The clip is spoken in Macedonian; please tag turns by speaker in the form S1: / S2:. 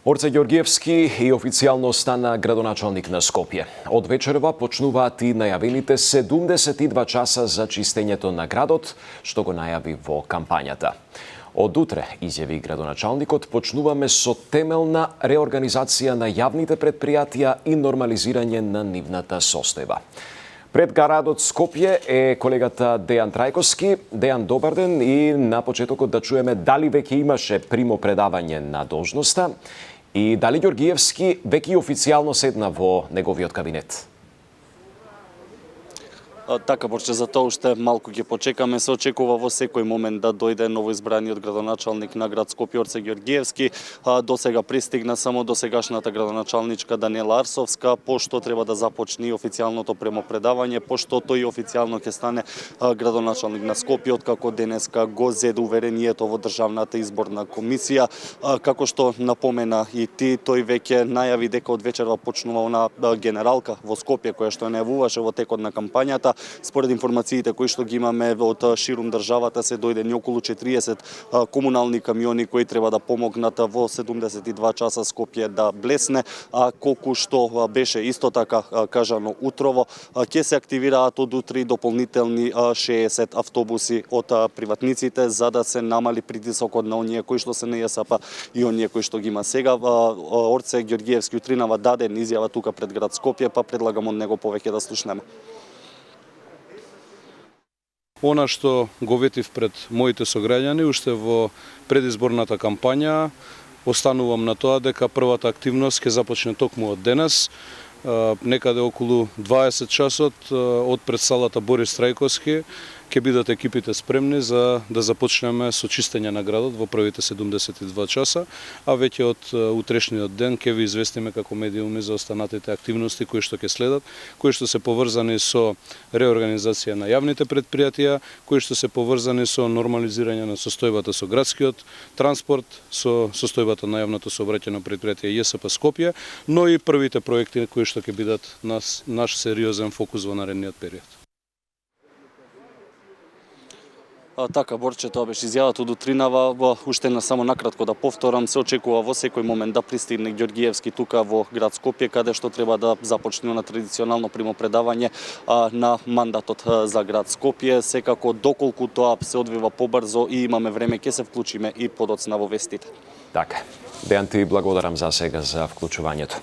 S1: Орце Ѓорѓиевски и официјално стана градоначалник на Скопје. Од вечерва почнуваат и најавените 72 часа за чистењето на градот, што го најави во кампањата. Од утре, изјави градоначалникот, почнуваме со темелна реорганизација на јавните предпријатија и нормализирање на нивната состојба. Пред градот Скопје е колегата Дејан Трајковски. Дејан, добар ден, и на почетокот да чуеме дали веќе имаше примопредавање на должноста и дали Ѓорѓиевски веќе официјално седна во неговиот кабинет.
S2: Така, Борче, за тоа уште малку ќе почекаме. Се очекува во секој момент да дојде новоизбраниот градоначалник на град Скопје Орце Ѓорѓиевски. До сега пристигна само досегашната градоначалничка Даниела Арсовска, пошто треба да започне официјалното примопредавање, пошто тој официјално ќе стане градоначалник на Скопје, откако денеска го зеде уверението во државната изборна комисија. Како што напомена и ти, тој веќе најави дека од вечерва почнува она генералка во Скопје, која што најавуваше во текот на кампањата. Според информациите кои што ги имаме од ширум државата, се дојдени околу 40 комунални камиони кои треба да помогнат во 72 часа Скопје да блесне, а колку што беше исто така кажано утрово, ќе се активираат од утре дополнителни 60 автобуси од приватниците за да се намали притисокот на оние кои што се на ЈСП и оние кои што ги има сега. Орце Ѓорѓиевски утринава даде изјава тука пред град Скопје, па предлагам од него повеќе да слушнеме.
S3: Она што го ветив пред моите сограѓани уште во предизборната кампања, останувам на тоа дека првата активност ќе започне токму од денес, некаде околу 20 часот од пред салата Борис Трајковски ќе бидат екипите спремни за да започнеме со чистење на градот во првите 72 часа, а веќе од утрешниот ден ќе ви известиме како медиуми за останатите активности кои што ќе следат, кои што се поврзани со реорганизација на јавните предпријатија, кои што се поврзани со нормализирање на состојбата со градскиот транспорт, со состојбата на јавното сообраќајно предпријатие ЈСП Скопје, но и првите проекти кои што ќе бидат наш сериозен фокус во наредниот период.
S2: Така, Борче, тоа беше изјавата од утринава. Уште само накратко да повторам, се очекува во секој момент да пристигне Ѓорѓиевски тука во град Скопје, каде што треба да започне на традиционално примопредавање на мандатот за град Скопје. Секако, доколку тоа се одвива побрзо и имаме време, ќе се вклучиме и подоцна во вестите.
S1: Така, Дејан, ти благодарам за сега за вклучувањето.